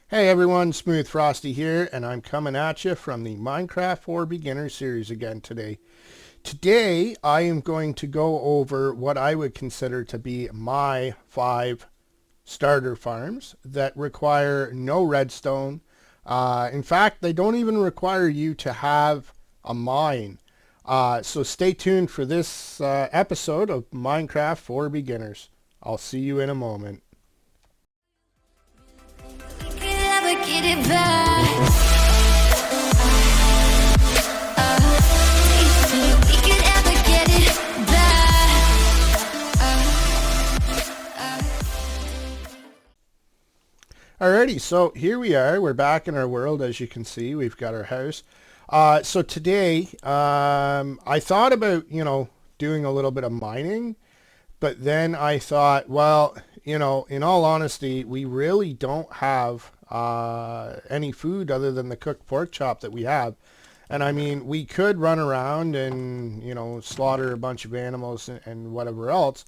Hey everyone, Smooth Frosty here, and I'm coming at you from the Minecraft for Beginners series again today. Today, I am going to go over what I would consider to be my 5 starter farms that require no redstone. In fact, they don't even require you to have a mine. So stay tuned for this episode of Minecraft for Beginners. I'll see you in a moment. Get it back. We could ever get it back. Alrighty, so here we are. We're back in our world, as you can see. We've got our house. So today, I thought about, doing a little bit of mining, but then I thought, well, in all honesty, we really don't have any food other than the cooked pork chop that we have. And I mean, we could run around and, slaughter a bunch of animals and whatever else.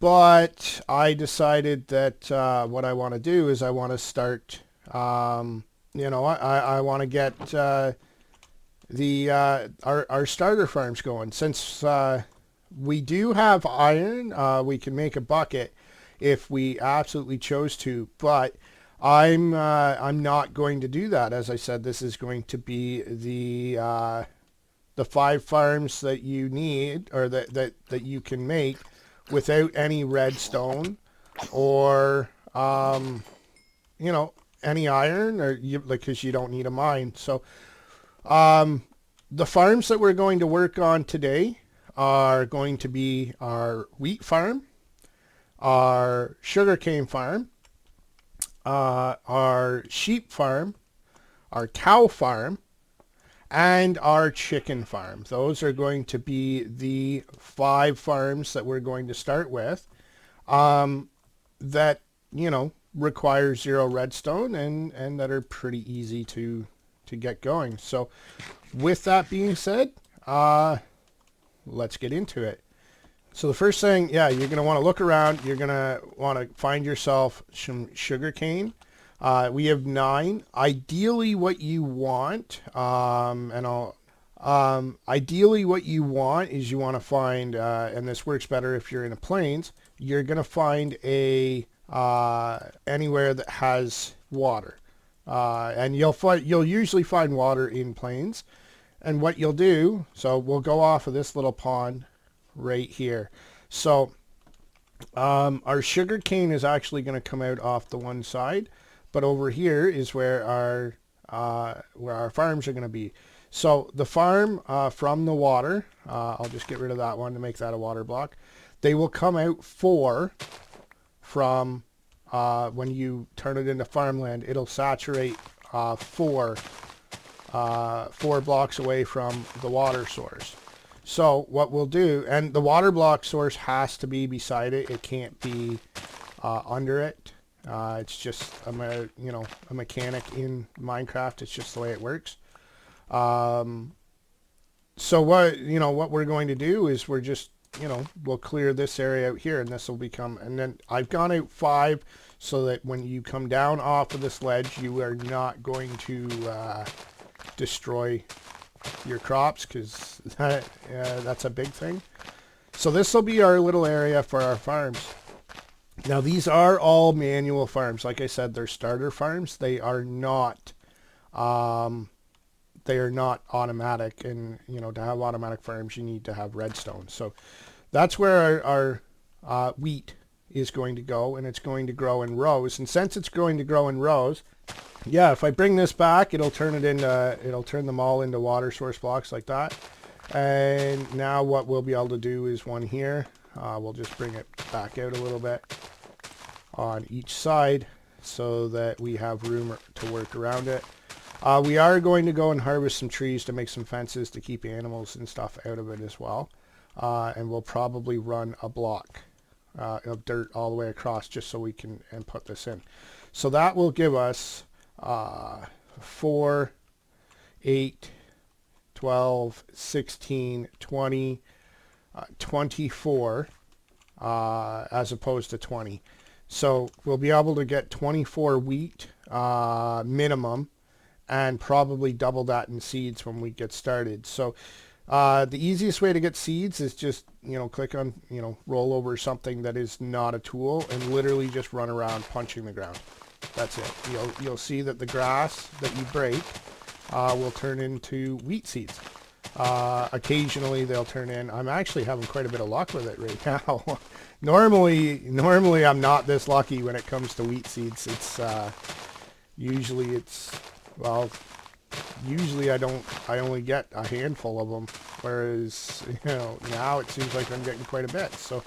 But I decided that what I want to do is I want to start, I want to get our starter farms going. Since we do have iron, we can make a bucket if we absolutely chose to. But I'm not going to do that. As I said, this is going to be the 5 farms that you need, or that you can make without any redstone or any iron, or because you don't need a mine. So the farms that we're going to work on today are going to be our wheat farm, our sugarcane farm, our sheep farm, our cow farm, and our chicken farm. Those are going to be the 5 farms that we're going to start with, that, require 0 redstone and that are pretty easy to get going. So with that being said, let's get into it. So the first thing, you're going to want to look around. You're going to want to find yourself some sugar cane. We have 9. Ideally, what you want, ideally what you want is you want to find, and this works better if you're in the plains. You're going to find anywhere that has water, and you'll usually find water in plains. And what you'll do, so we'll go off of this little pond right here. So our sugar cane is actually going to come out off the one side, but over here is where our farms are going to be. So the farm from the water, I'll just get rid of that one to make that a water block. They will come out 4 from when you turn it into farmland. It'll saturate 4 blocks away from the water source. So what we'll do, and the water block source has to be beside it. It can't be under it. It's just a mechanic in Minecraft. It's just the way it works. So what we're going to do is we're just, we'll clear this area out here, and this will become, and then I've gone out 5 so that when you come down off of this ledge, you are not going to destroy your crops, because that's a big thing. So this will be our little area for our farms. Now these are all manual farms. Like I said, they're starter farms. They are not automatic, and to have automatic farms you need to have redstone. So that's where our wheat is going to go, and it's going to grow in rows. And since it's going to grow in rows, if I bring this back, it'll turn them all into water source blocks like that. And now what we'll be able to do is one here. We'll just bring it back out a little bit on each side so that we have room to work around it. We are going to go and harvest some trees to make some fences to keep animals and stuff out of it as well. And we'll probably run a block of dirt all the way across just so we can put this in. So that will give us 4, 8, 12, 16, 20, 24, as opposed to 20. So we'll be able to get 24 wheat minimum, and probably double that in seeds when we get started. So the easiest way to get seeds is just, click on, roll over something that is not a tool and literally just run around punching the ground. That's it. You'll see that the grass that you break will turn into wheat seeds. Occasionally they'll turn in. I'm actually having quite a bit of luck with it right now. Normally I'm not this lucky when it comes to wheat seeds. It's usually I only get a handful of them, whereas now it seems like I'm getting quite a bit. So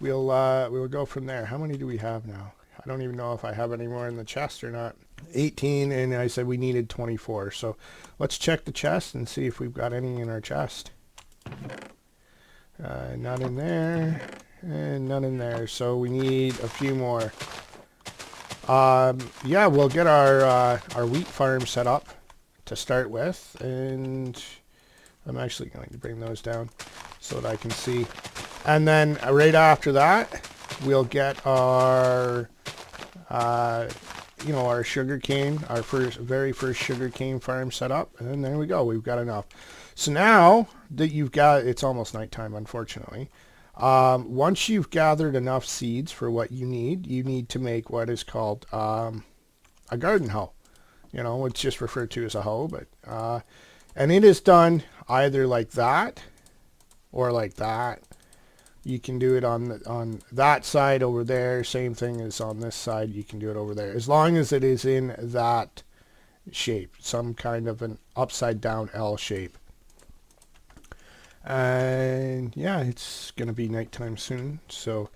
we'll go from there. How many do we have now? I don't even know if I have any more in the chest or not. 18, and I said we needed 24. So let's check the chest and see if we've got any in our chest. None in there, and none in there. So we need a few more. Yeah, we'll get our wheat farm set up to start with, and I'm actually going to bring those down so that I can see. And then right after that, we'll get our our sugar cane, our very first sugar cane farm set up, and there we go. We've got enough. So now that you've got, it's almost nighttime, unfortunately. Once you've gathered enough seeds for what you need to make what is called a garden hoe. It's just referred to as a hoe, but and it is done either like that or like that. You can do it on that side over there. Same thing as on this side. You can do it over there, as long as it is in that shape, some kind of an upside down L shape. And yeah, it's gonna be nighttime soon, so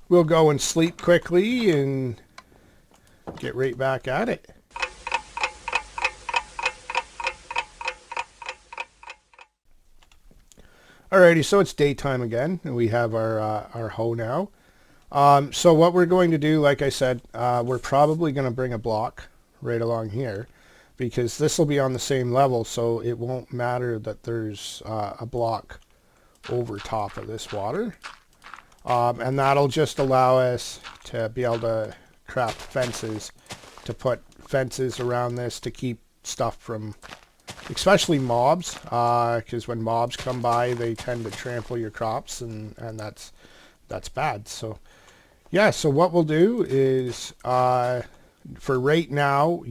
we'll go and sleep quickly and get right back at it. Alrighty, so it's daytime again, and we have our hoe now. So what we're going to do, like I said, we're probably going to bring a block right along here, because this will be on the same level, so it won't matter that there's a block over top of this water. And that'll just allow us to be able to craft fences, to put fences around this to keep stuff from, especially mobs, because when mobs come by, they tend to trample your crops, and that's bad. So yeah, so what we'll do is for right now,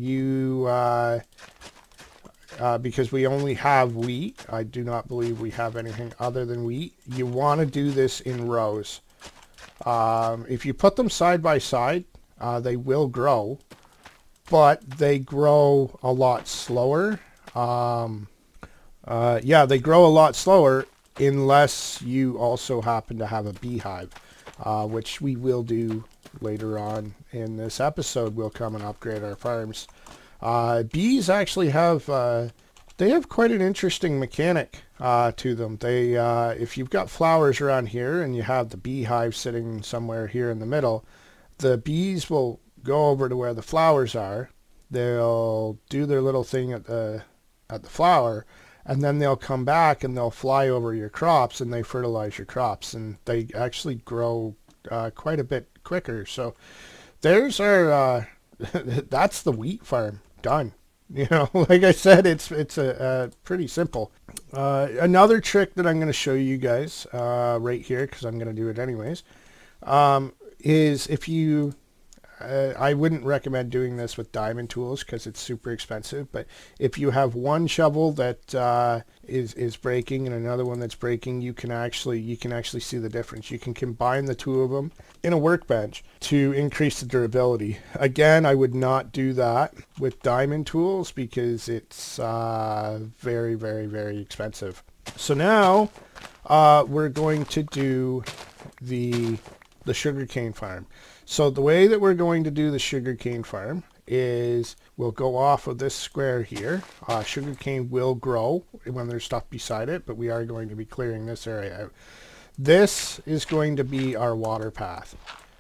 because we only have wheat, I do not believe we have anything other than wheat. You want to do this in rows. If you put them side by side, they will grow, but they grow a lot slower. Yeah, they grow a lot slower unless you also happen to have a beehive, which we will do later on in this episode. We'll come and upgrade our farms. Bees actually have, they have quite an interesting mechanic to them. They, if you've got flowers around here and you have the beehive sitting somewhere here in the middle, the bees will go over to where the flowers are. They'll do their little thing at the flower, and then they'll come back and they'll fly over your crops and they fertilize your crops, and they actually grow quite a bit quicker. So there's our that's the wheat farm done. Like I said, it's a pretty simple. Another trick that I'm going to show you guys right here, because I'm going to do it anyways, is if you I wouldn't recommend doing this with diamond tools because it's super expensive, but if you have one shovel that is breaking and another one that's breaking, you can actually see the difference. You can combine the two of them in a workbench to increase the durability. Again, I would not do that with diamond tools because it's very, very, very expensive. So now we're going to do the sugarcane farm. So the way that we're going to do the sugarcane farm is we'll go off of this square here. Sugarcane will grow when there's stuff beside it, but we are going to be clearing this area out. This is going to be our water path.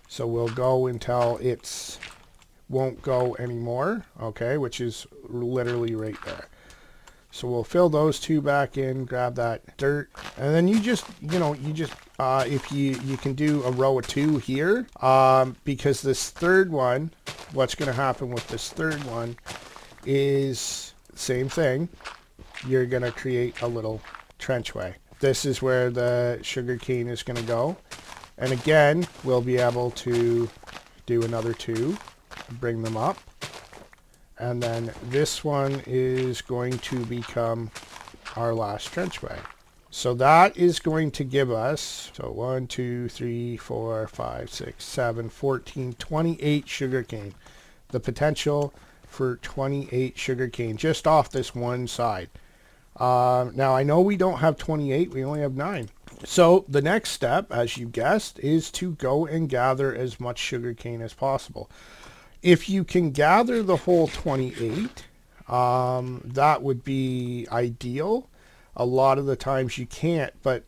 So we'll go until it's won't go anymore, okay, which is literally right there. So we'll fill those two back in, grab that dirt, and then you just if you can do a row of two here, because this third one what's going to happen with this third one is same thing. You're going to create a little trenchway. This is where the sugar cane is going to go. And again, we'll be able to do another 2, bring them up. And then this one is going to become our last trenchway. So that is going to give us, so 1, 2, 3, 4, 5, 6, 7, 14, 28 sugarcane. The potential for 28 sugarcane just off this one side. Now I know we don't have 28, we only have 9. So the next step, as you guessed, is to go and gather as much sugarcane as possible. If you can gather the whole 28, that would be ideal. A lot of the times you can't, but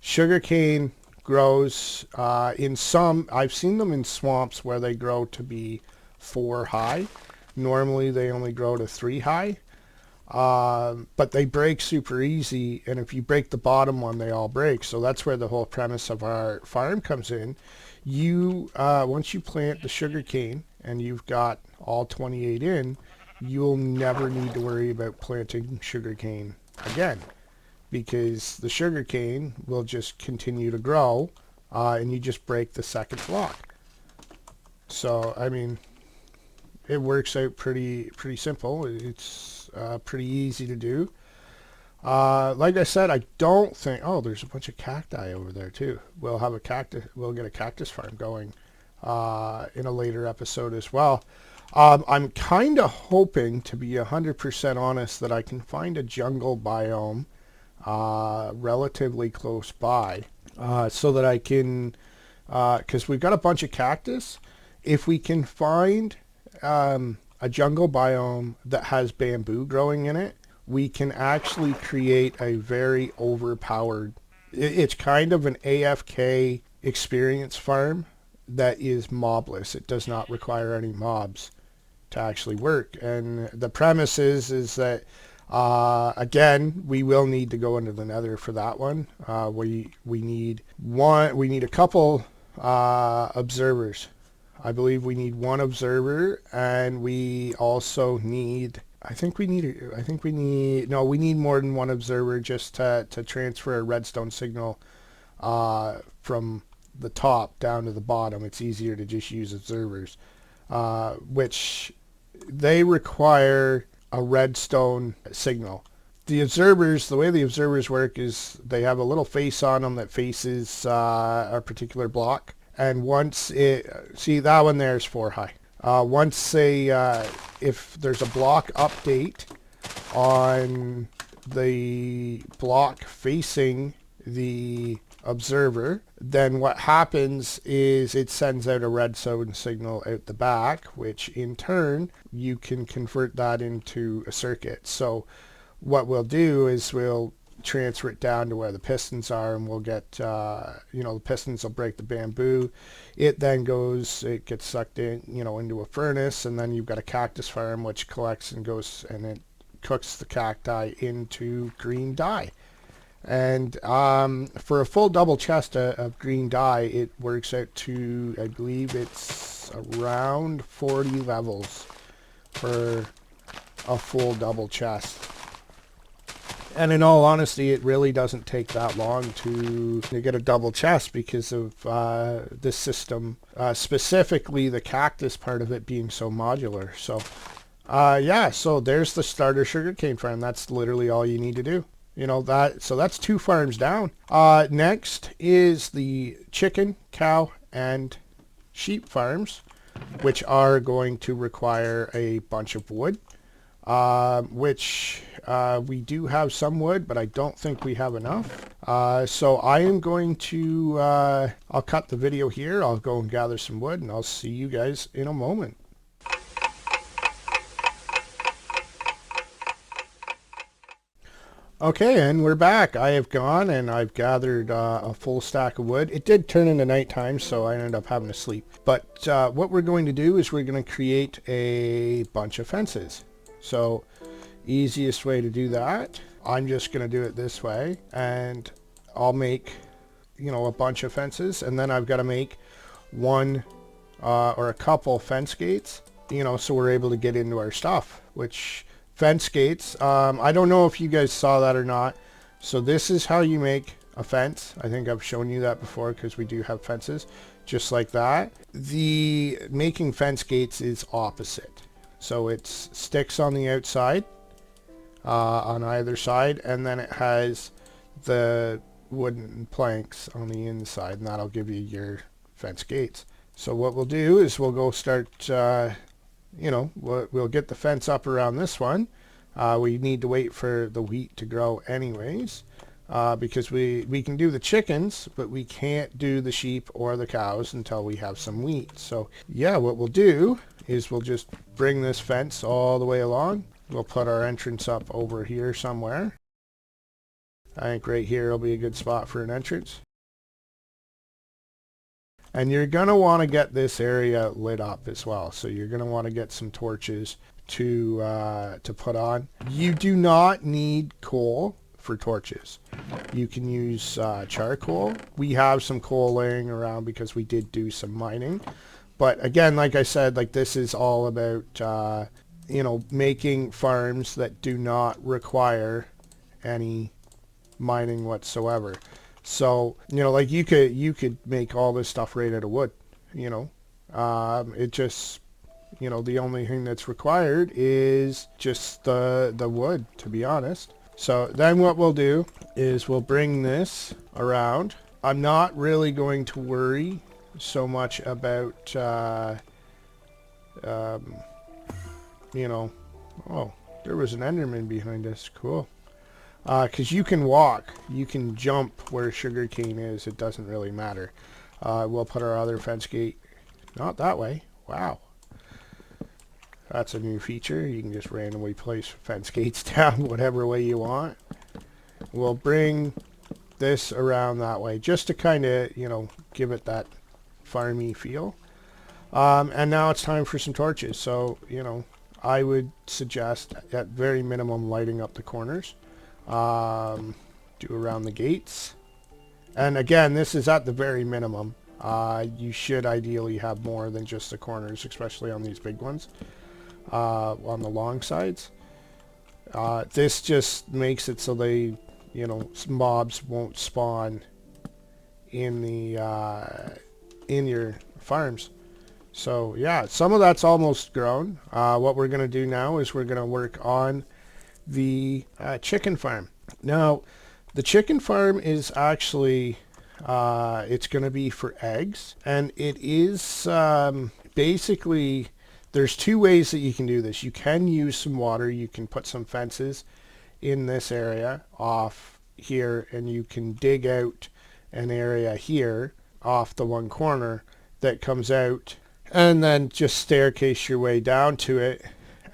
sugarcane grows in some, I've seen them in swamps where they grow to be 4 high. Normally they only grow to 3 high, but they break super easy, and if you break the bottom one, they all break. So that's where the whole premise of our farm comes in. You once you plant the sugarcane and you've got all 28 in, you'll never need to worry about planting sugarcane again, because the sugarcane will just continue to grow, and you just break the second block. So I mean, it works out pretty simple. It's pretty easy to do. Like I said, I don't think, oh, there's a bunch of cacti over there too. We'll get a cactus farm going in a later episode as well. I'm kind of hoping, to be 100% honest, that I can find a jungle biome relatively close by, so that I can, because we've got a bunch of cactus. If we can find a jungle biome that has bamboo growing in it, we can actually create a very overpowered, it's kind of an AFK experience farm that is mobless. It does not require any mobs to actually work. And the premise is that, again, we will need to go into the nether for that one. We need a couple observers. I believe we need 1 observer, and we also need, we need more than 1 observer just to transfer a redstone signal from the top down to the bottom. It's easier to just use observers, which they require a redstone signal. The observers, the way the observers work is they have a little face on them that faces a particular block. And once see that one there is 4 high. Once if there's a block update on the block facing the observer, then what happens is it sends out a redstone signal out the back, which in turn you can convert that into a circuit. So what we'll do is we'll transfer it down to where the pistons are, and we'll get the pistons will break the bamboo. It then gets sucked in, into a furnace, and then you've got a cactus farm which collects and goes and it cooks the cacti into green dye. And for a full double chest of green dye, it works out to, I believe it's around 40 levels for a full double chest. And in all honesty, it really doesn't take that long to get a double chest because of this system, specifically the cactus part of it being so modular. So, so there's the starter sugarcane farm. That's literally all you need to do. So that's 2 farms down. Next is the chicken, cow, and sheep farms, which are going to require a bunch of wood, which we do have some wood, but I don't think we have enough. So I am going to, I'll cut the video here. I'll go and gather some wood, and I'll see you guys in a moment. Okay, and we're back. I have gone and I've gathered a full stack of wood. It did turn into nighttime, so I ended up having to sleep. But what we're going to do is we're going to create a bunch of fences. So easiest way to do that, I'm just going to do it this way, and I'll make, a bunch of fences, and then I've got to make one or a couple fence gates, you know, so we're able to get into our stuff, which fence gates, I don't know if you guys saw that or not. So this is how you make a fence. I think I've shown you that before because we do have fences just like that. The making fence gates is opposite. So it's sticks on the outside, on either side, and then it has the wooden planks on the inside, and that'll give you your fence gates. So what we'll do is we'll go start, you know, we'll get the fence up around this one. We need to wait for the wheat to grow anyways, because we can do the chickens, but we can't do the sheep or the cows until we have some wheat. So yeah, what we'll do is we'll just bring this fence all the way along. We'll put our entrance up over here somewhere. I think right here will be a good spot for an entrance. And you're going to want to get this area lit up as well. So you're going to want to get some torches to put on. You do not need coal for torches. You can use charcoal. We have some coal laying around because we did do some mining. But again, like I said, like this is all about, you know, making farms that do not require any mining whatsoever. So, you know, like you could make all this stuff right out of wood, you know. It just, you know, the only thing that's required is just the wood, to be honest. So then what we'll do is we'll bring this around. I'm not really going to worry so much about, you know, oh, there was an Enderman behind us. Cool. Because you can walk, you can jump where sugarcane is. It doesn't really matter. We'll put our other fence gate, not that way. Wow. That's a new feature. You can just randomly place fence gates down whatever way you want. We'll bring this around that way just to kind of, you know, give it that farmy feel. And now it's time for some torches. So, you know, I would suggest at very minimum lighting up the corners. Do around the gates. And again, this is at the very minimum. You should ideally have more than just the corners, especially on these big ones. On the long sides. This just makes it so they, you know, mobs won't spawn in the in your farms. So yeah, some of that's almost grown. What we're going to do now is we're going to work on the chicken farm. Now, the chicken farm is actually, it's going to be for eggs, and it is basically, there's two ways that you can do this. You can use some water. You can put some fences in this area off here, and you can dig out an area here off the one corner that comes out, and then just staircase your way down to it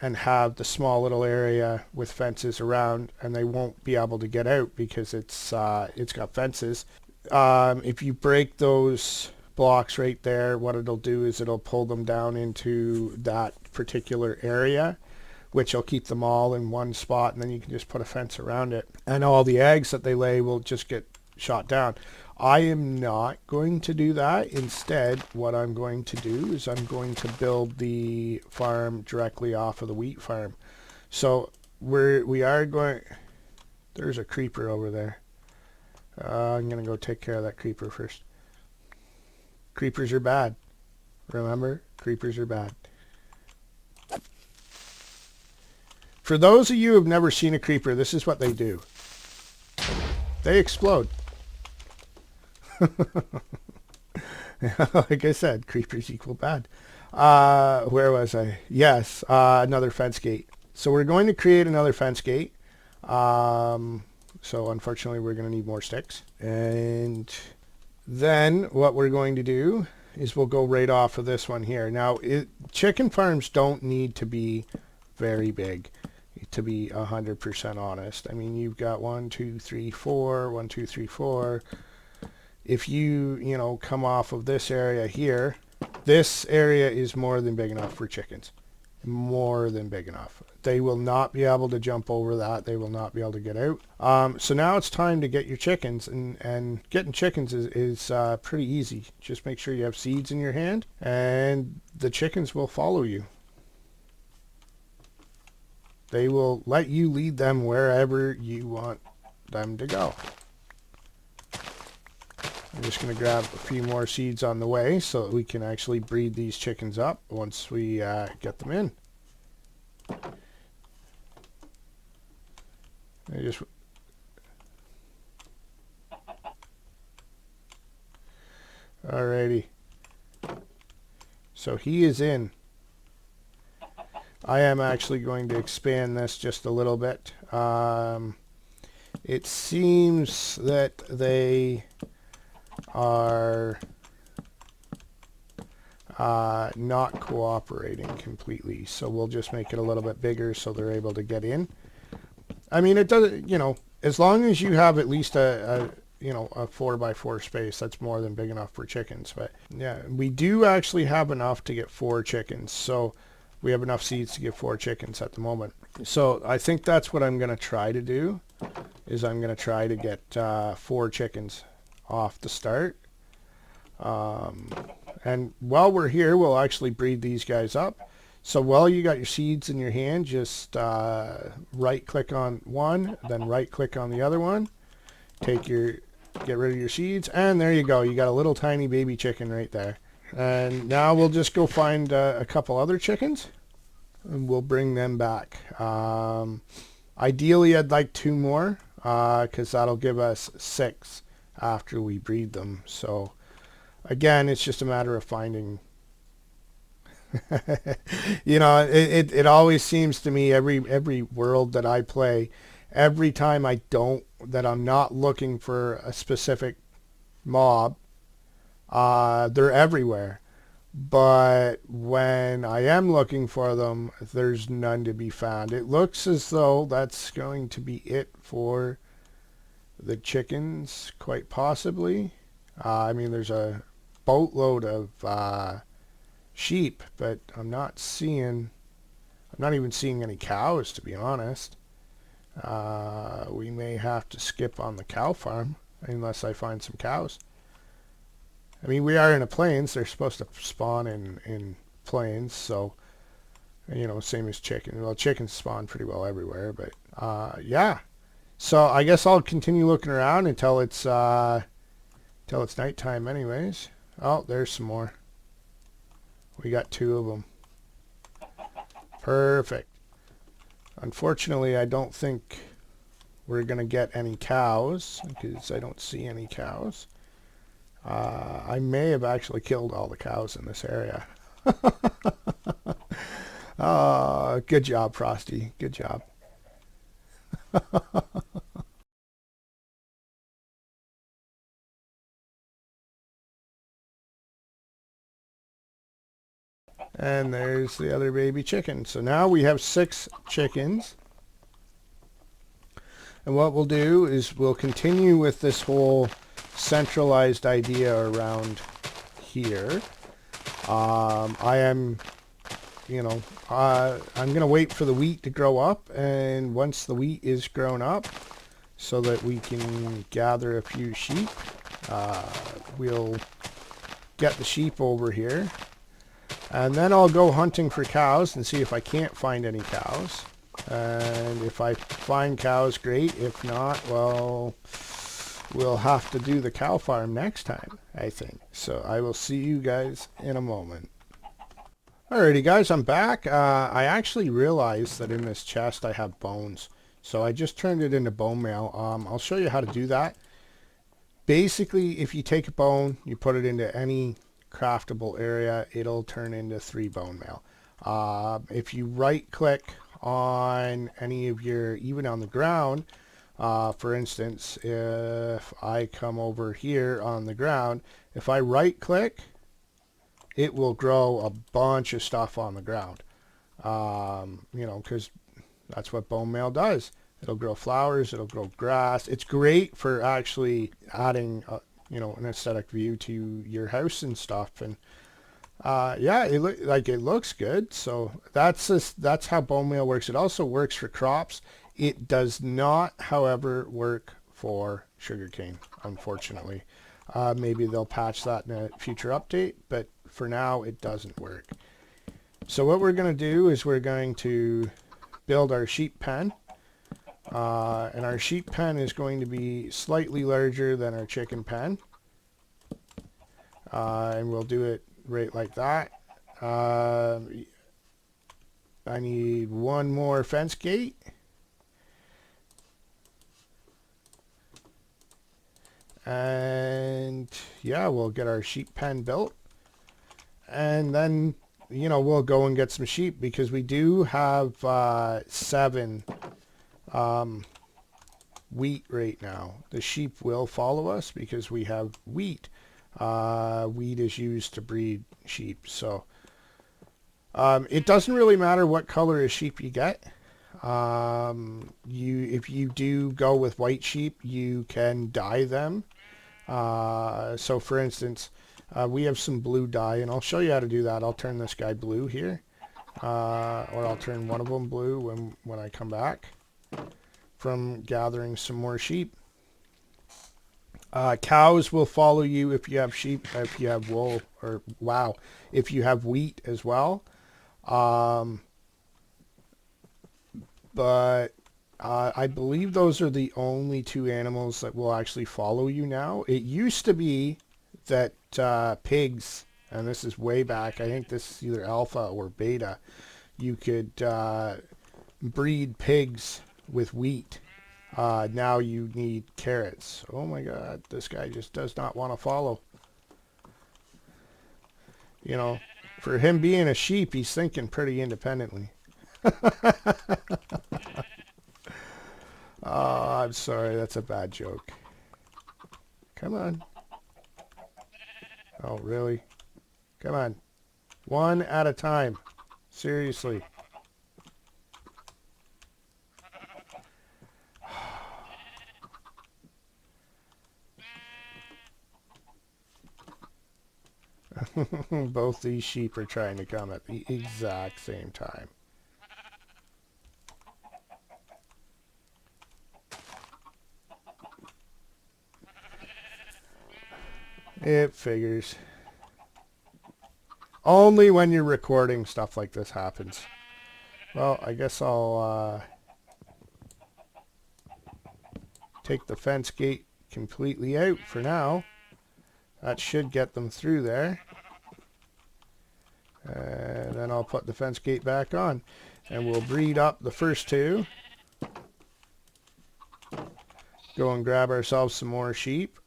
and have the small little area with fences around, and they won't be able to get out because it's got fences. If you break those blocks right there, what it'll do is it'll pull them down into that particular area, which will keep them all in one spot, and then you can just put a fence around it, and all the eggs that they lay will just get shot down. I am not going to do that. Instead, what I'm going to do is I'm going to build the farm directly off of the wheat farm. So we are going, there's a creeper over there. I'm going to go take care of that creeper first. Creepers are bad. Remember, creepers are bad. For those of you who have never seen a creeper, this is what they do. They explode. Like I said, creepers equal bad. Where was I? Yes, another fence gate. So we're going to create another fence gate. So unfortunately, we're going to need more sticks. And then what we're going to do is we'll go right off of this one here. Now, chicken farms don't need to be very big, to be 100% honest. I mean, you've got 1, 2, 3, 4, 1, 2, 3, 4. If you know, come off of this area here, this area is more than big enough for chickens. more than big enough. They will not be able to jump over that. They will not be able to get out. So now it's time to get your chickens, and getting chickens is pretty easy. Just make sure you have seeds in your hand, and the chickens will follow you. They will let you lead them wherever you want them to go. I'm just going to grab a few more seeds on the way so that we can actually breed these chickens up once we get them in. Alrighty. So he is in. I am actually going to expand this just a little bit. It seems that they are not cooperating completely, so we'll just make it a little bit bigger so they're able to get in. I mean, it doesn't, you know, as long as you have at least a 4x4 space, that's more than big enough for chickens. But yeah, we do actually have enough to get 4 chickens, so we have enough seeds to get 4 chickens at the moment. So I think that's what I'm going to try to do, is I'm going to try to get 4 chickens off the start. And while we're here, we'll actually breed these guys up. So while you got your seeds in your hand, just right click on one, then right click on the other one, get rid of your seeds, and there you go. You got a little tiny baby chicken right there. And now we'll just go find a couple other chickens, and we'll bring them back. Ideally, I'd like 2 more, because that'll give us 6 after we breed them. So again, it's just a matter of finding. You know, it always seems to me, every world that I play, every time that I'm not looking for a specific mob, they're everywhere. But when I am looking for them, there's none to be found. It looks as though that's going to be it for the chickens, quite possibly. I mean, there's a boatload of sheep, but I'm not even seeing any cows, to be honest. We may have to skip on the cow farm unless I find some cows. I mean, we are in the plains. They're supposed to spawn in plains, so, you know, same as chicken. Well, chickens spawn pretty well everywhere, but yeah. So I guess I'll continue looking around until it's nighttime anyways. Oh, there's some more. We got 2 of them. Perfect. Unfortunately, I don't think we're going to get any cows, because I don't see any cows. I may have actually killed all the cows in this area. Good job, Frosty. Good job. And there's the other baby chicken. So now we have 6 chickens. And what we'll do is we'll continue with this whole centralized idea around here. I am, I'm going to wait for the wheat to grow up. And once the wheat is grown up, so that we can gather a few sheep, we'll get the sheep over here. And then I'll go hunting for cows and see if I can't find any cows. And if I find cows, great. If not, well, we'll have to do the cow farm next time, I think. So I will see you guys in a moment. Alrighty guys, I'm back. I actually realized that in this chest I have bones. So I just turned it into bone meal. I'll show you how to do that. Basically, if you take a bone, you put it into any craftable area, it'll turn into 3 bone meal. If you right click on any of your, even on the ground, for instance, if I come over here on the ground, if I right click, it will grow a bunch of stuff on the ground. Because that's what bone meal does. It'll grow flowers, it'll grow grass. It's great for actually adding an aesthetic view to your house and stuff. And Yeah, it looks good. So that's how bone meal works. It also works for crops. It does not, however, work for sugarcane, unfortunately. Maybe they'll patch that in a future update, but for now it doesn't work. So what we're going to do is we're going to build our sheep pen. And our sheep pen is going to be slightly larger than our chicken pen. And we'll do it right like that. I need one more fence gate. And yeah, we'll get our sheep pen built. And then, you know, we'll go and get some sheep because we do have 7 wheat right now. The sheep will follow us because we have wheat. Wheat is used to breed sheep. So it doesn't really matter what color of sheep you get. If you do go with white sheep, you can dye them. So for instance, we have some blue dye, and I'll show you how to do that. I'll turn this guy blue here, or I'll turn one of them blue when I come back from gathering some more sheep. Cows will follow you if you have sheep, if you have wool, or wow, if you have wheat as well. But I believe those are the only 2 animals that will actually follow you now. It used to be that pigs, and this is way back, I think this is either alpha or beta, you could breed pigs with wheat. Now you need carrots. Oh my god, this guy just does not want to follow. You know, for him being a sheep, he's thinking pretty independently. Oh, I'm sorry, that's a bad joke. Come on. Oh, really? Come on. One at a time. Seriously. Both these sheep are trying to come at the exact same time. It figures. Only when you're recording stuff like this happens. Well, I guess I'll take the fence gate completely out for now. That should get them through there. And then I'll put the fence gate back on. And we'll breed up the first 2. Go and grab ourselves some more sheep.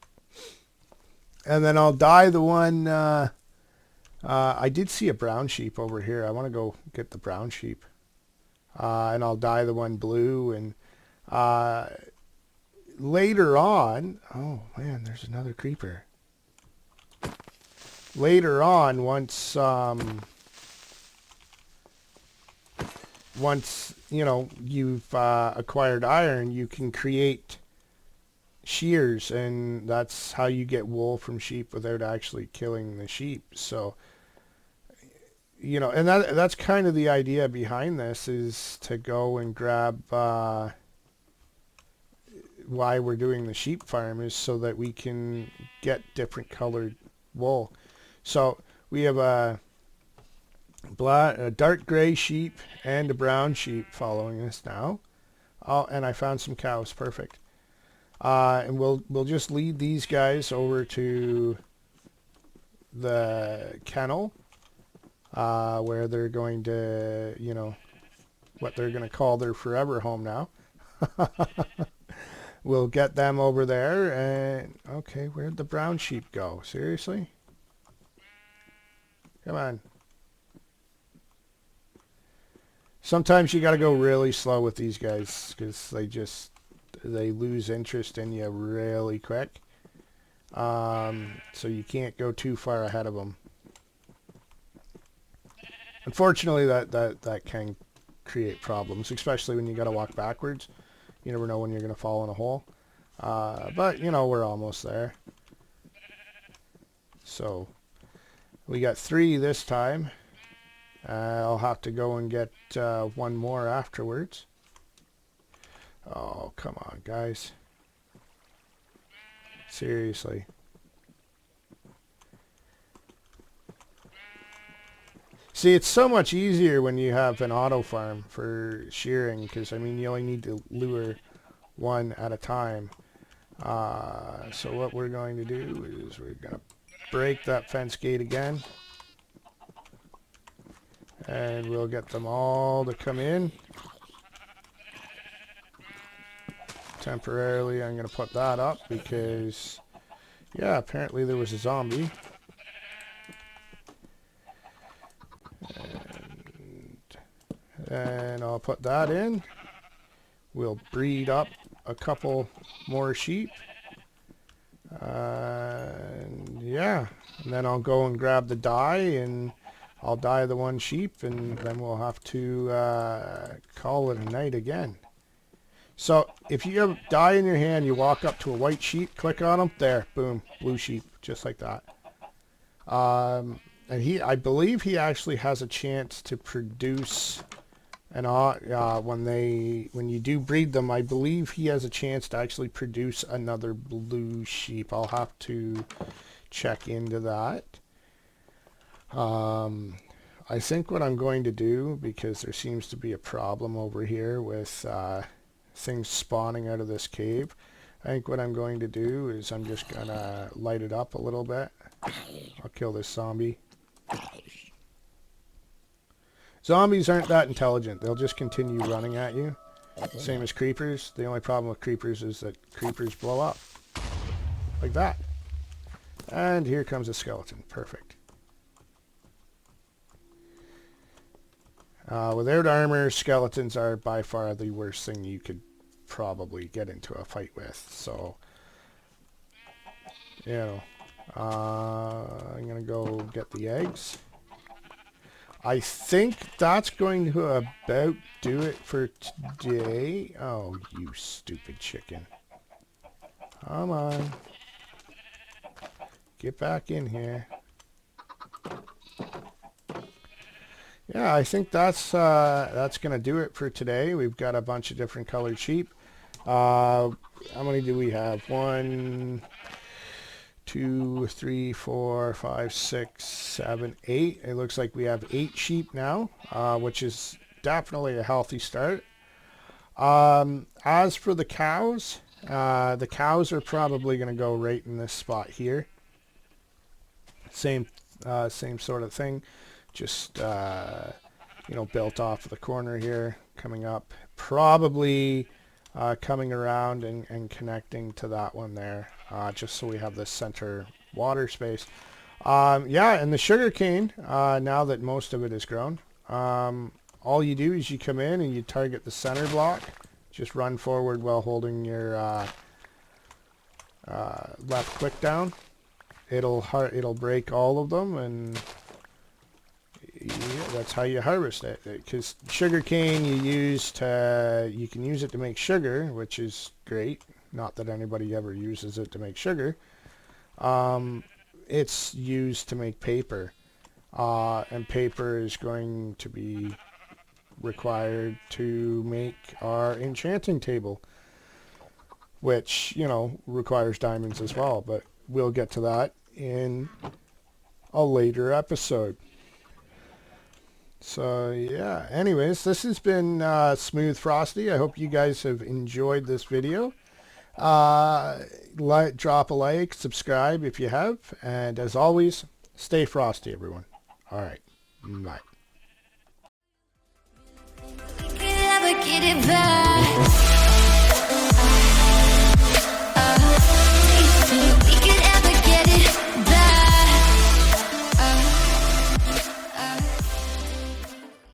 And then I'll dye the one... I did see a brown sheep over here. I want to go get the brown sheep. And I'll dye the one blue. And later on... Oh, man, there's another creeper. Later on, once you know you've acquired iron, you can create shears, and that's how you get wool from sheep without actually killing the sheep. So, you know, and that's kind of the idea behind this, is to go and grab why we're doing the sheep farm, is so that we can get different colored wool. So we have a dark gray sheep and a brown sheep following us now. Oh, and I found some cows. Perfect. And we'll just lead these guys over to the kennel, where they're going to, you know, what they're going to call their forever home now. We'll get them over there. And okay, where'd the brown sheep go? Seriously? Come on. Sometimes you got to go really slow with these guys because they lose interest in you really quick. So you can't go too far ahead of them. Unfortunately, that can create problems, especially when you got to walk backwards. You never know when you're going to fall in a hole. But, you know, we're almost there. So... We got 3 this time. I'll have to go and get 1 more afterwards. Oh, come on, guys. Seriously. See, it's so much easier when you have an auto farm for shearing, because, I mean, you only need to lure 1 at a time. So what we're going to do is we're going to break that fence gate again. And we'll get them all to come in. Temporarily, I'm going to put that up because, yeah, apparently there was a zombie. And I'll put that in. We'll breed up a couple more sheep. And yeah, and then I'll go and grab the dye and I'll dye the 1 sheep, and then we'll have to call it a night again. So if you have dye in your hand, you walk up to a white sheep, click on them, there, boom, blue sheep, just like that. And I believe he actually has a chance to produce when you do breed them, I believe he has a chance to actually produce another blue sheep. I'll have to check into that. I think what I'm going to do, because there seems to be a problem over here with things spawning out of this cave, I think what I'm going to do is I'm just going to light it up a little bit. I'll kill this zombie. Zombies aren't that intelligent. They'll just continue running at you. Same as creepers. The only problem with creepers is that creepers blow up. Like that. And here comes a skeleton. Perfect. Without armor, skeletons are by far the worst thing you could probably get into a fight with. So, you know, I'm going to go get the eggs. I think that's going to about do it for today. Oh, you stupid chicken. Come on. Get back in here. Yeah, I think that's going to do it for today. We've got a bunch of different colored sheep. How many do we have? 1, 2, 3, 4, 5, 6, 7, 8. It looks like we have 8 sheep now, which is definitely a healthy start. As for the cows are probably going to go right in this spot here. Same sort of thing. Just, you know, built off of the corner here, coming up. Probably coming around and connecting to that one there, just so we have this center water space. Yeah, and the sugar cane, now that most of it is grown, all you do is you come in and you target the center block. Just run forward while holding your left click down. It'll break all of them, and yeah, that's how you harvest it. Because sugar cane you can use it to make sugar, which is great. Not that anybody ever uses it to make sugar. It's used to make paper, and paper is going to be required to make our enchanting table, which, you know, requires diamonds as well, but we'll get to that in a later episode. So yeah, anyways, this has been Smooth Frosty. I hope you guys have enjoyed this video. Drop a like, subscribe if you have, and as always, stay frosty, everyone. All right, bye. We could ever get it back.